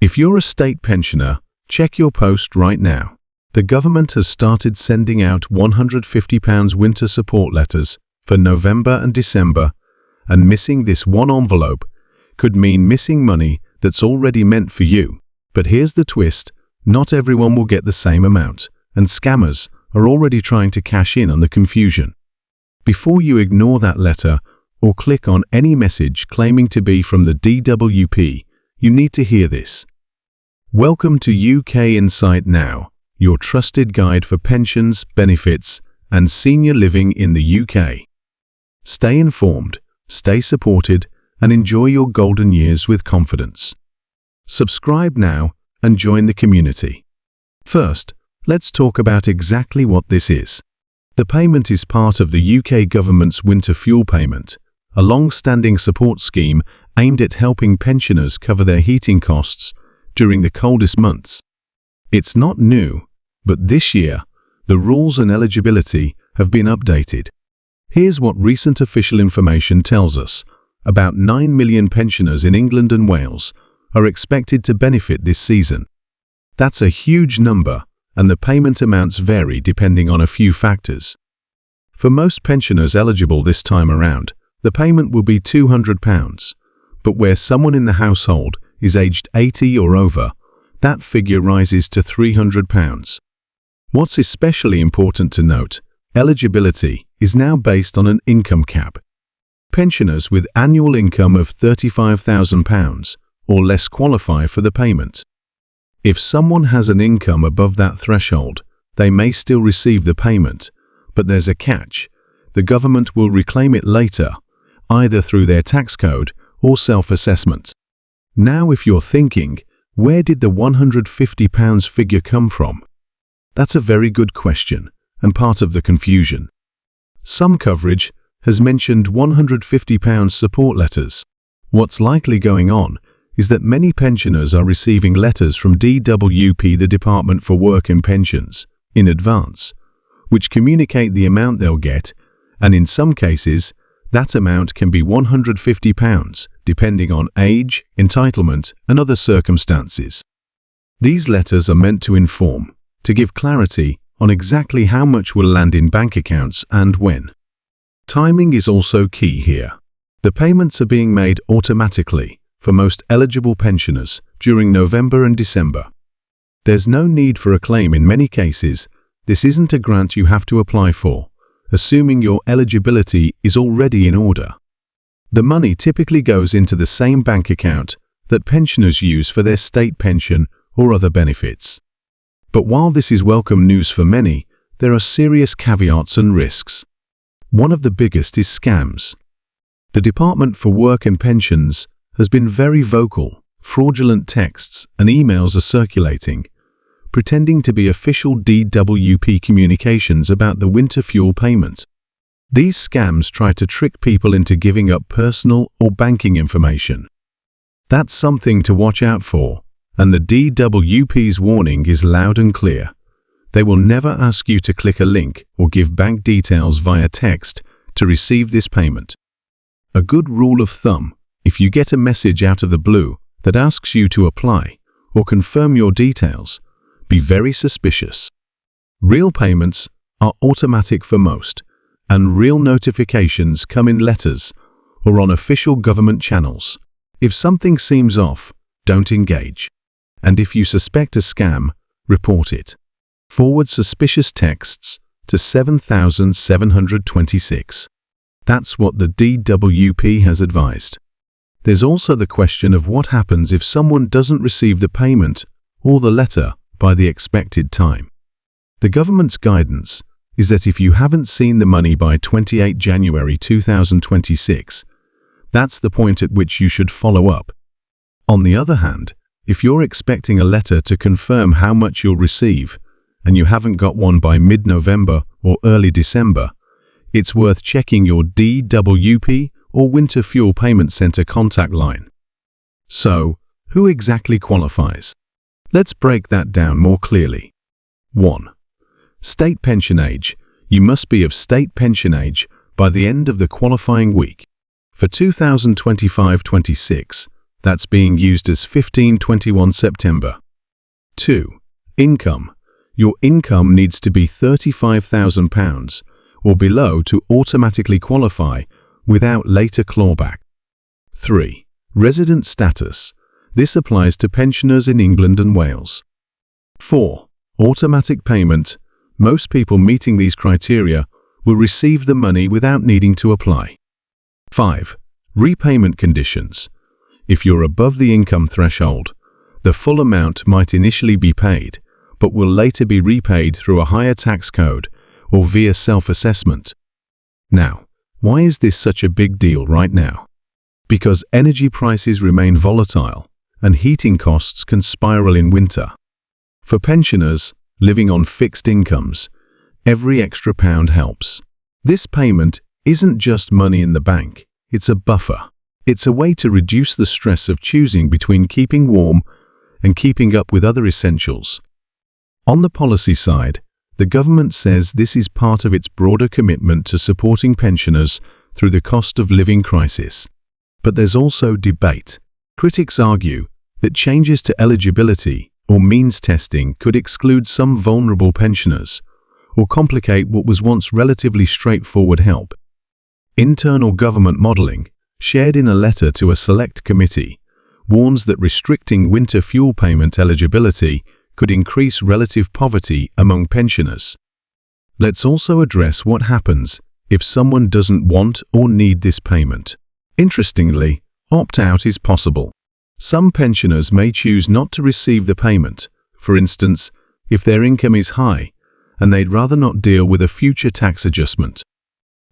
If you're a state pensioner, check your post right now. The government has started sending out £150 winter support letters for November and December, and missing this one envelope could mean missing money that's already meant for you. But here's the twist: not everyone will get the same amount, and scammers are already trying to cash in on the confusion. Before you ignore that letter or click on any message claiming to be from the DWP, you need to hear this. Welcome to UK Insight Now, your trusted guide for pensions, benefits, and senior living in the UK. Stay informed, stay supported, and enjoy your golden years with confidence. Subscribe now and join the community. First, let's talk about exactly what this is. The payment is part of the UK government's winter fuel payment, a long-standing support scheme aimed at helping pensioners cover their heating costs during the coldest months. It's not new, but this year, the rules and eligibility have been updated. Here's what recent official information tells us. About 9 million pensioners in England and Wales are expected to benefit this season. That's a huge number, and the payment amounts vary depending on a few factors. For most pensioners eligible this time around, the payment will be £200, but where someone in the household is aged 80 or over, that figure rises to £300. What's especially important to note, eligibility is now based on an income cap. Pensioners with annual income of £35,000 or less qualify for the payment. If someone has an income above that threshold, they may still receive the payment, but there's a catch. The government will reclaim it later, either through their tax code or self-assessment. Now, if you're thinking, where did the £150 figure come from? That's a very good question, and part of the confusion. Some coverage has mentioned £150 support letters. What's likely going on is that many pensioners are receiving letters from DWP, the Department for Work and Pensions, in advance, which communicate the amount they'll get, and in some cases, that amount can be £150, depending on age, entitlement, and other circumstances. These letters are meant to inform, to give clarity on exactly how much will land in bank accounts and when. Timing is also key here. The payments are being made automatically for most eligible pensioners during November and December. There's no need for a claim in many cases. This isn't a grant you have to apply for, assuming your eligibility is already in order. The money typically goes into the same bank account that pensioners use for their state pension or other benefits. But while this is welcome news for many, there are serious caveats and risks. One of the biggest is scams. The Department for Work and Pensions has been very vocal. Fraudulent texts and emails are circulating, pretending to be official DWP communications about the winter fuel payment. These scams try to trick people into giving up personal or banking information. That's something to watch out for, and the DWP's warning is loud and clear. They will never ask you to click a link or give bank details via text to receive this payment. A good rule of thumb: if you get a message out of the blue that asks you to apply or confirm your details, be very suspicious. Real payments are automatic for most, and real notifications come in letters or on official government channels. If something seems off, don't engage. And if you suspect a scam, report it. Forward suspicious texts to 7726. That's what the DWP has advised. There's also the question of what happens if someone doesn't receive the payment or the letter by the expected time. The government's guidance is that if you haven't seen the money by 28 January 2026, that's the point at which you should follow up. On the other hand, if you're expecting a letter to confirm how much you'll receive, and you haven't got one by mid-November or early December, it's worth checking your DWP or Winter Fuel Payment Center contact line. So, who exactly qualifies? Let's break that down more clearly. 1. State pension age. You must be of state pension age by the end of the qualifying week. For 2025-26, That's being used as 15/21 September. 2. Income. Your income needs to be £35,000 or below to automatically qualify without later clawback. 3. Resident status. This applies to pensioners in England and Wales. 4. Automatic payment. Most people meeting these criteria will receive the money without needing to apply. 5. Repayment conditions. If you're above the income threshold, the full amount might initially be paid, but will later be repaid through a higher tax code or via self-assessment. Now, why is this such a big deal right now? Because energy prices remain volatile and heating costs can spiral in winter. For pensioners living on fixed incomes, every extra pound helps. This payment isn't just money in the bank, it's a buffer. It's a way to reduce the stress of choosing between keeping warm and keeping up with other essentials. On the policy side, the government says this is part of its broader commitment to supporting pensioners through the cost of living crisis. But there's also debate. Critics argue that changes to eligibility or means testing could exclude some vulnerable pensioners or complicate what was once relatively straightforward help. Internal government modelling, shared in a letter to a select committee, warns that restricting winter fuel payment eligibility could increase relative poverty among pensioners. Let's also address what happens if someone doesn't want or need this payment. Interestingly, opt-out is possible. Some pensioners may choose not to receive the payment, for instance, if their income is high and they'd rather not deal with a future tax adjustment.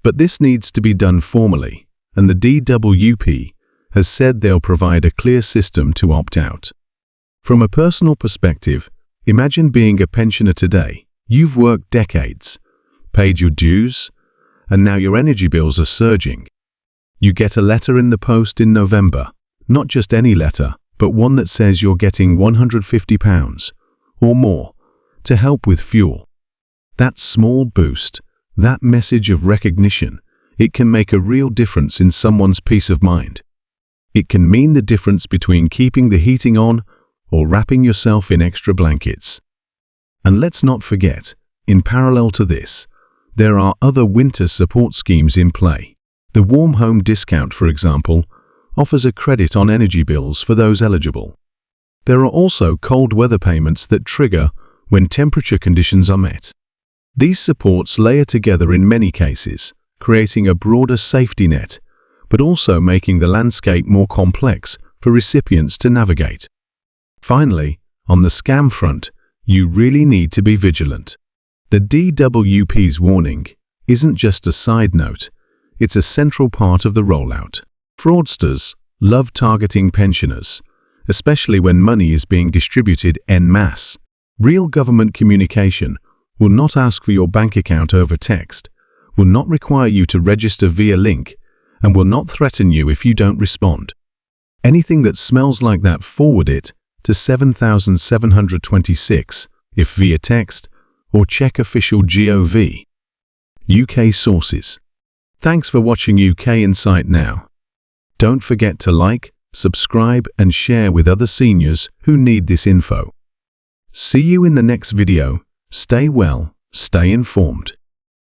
But this needs to be done formally, and the DWP has said they'll provide a clear system to opt out. From a personal perspective, imagine being a pensioner today. You've worked decades, paid your dues, and now your energy bills are surging. You get a letter in the post in November, not just any letter, but one that says you're getting £150 or more to help with fuel. That small boost, that message of recognition, it can make a real difference in someone's peace of mind. It can mean the difference between keeping the heating on or wrapping yourself in extra blankets. And let's not forget, in parallel to this, there are other winter support schemes in play. The Warm Home Discount, for example, offers a credit on energy bills for those eligible. There are also cold weather payments that trigger when temperature conditions are met. These supports layer together in many cases, creating a broader safety net, but also making the landscape more complex for recipients to navigate. Finally, on the scam front, you really need to be vigilant. The DWP's warning isn't just a side note, it's a central part of the rollout. Fraudsters love targeting pensioners, especially when money is being distributed en masse. Real government communication will not ask for your bank account over text, will not require you to register via link, and will not threaten you if you don't respond. Anything that smells like that, forward it to 7726 if via text, or check official gov. UK sources. Thanks for watching UK Insight Now. Don't forget to like, subscribe and share with other seniors who need this info. See you in the next video. Stay well, stay informed.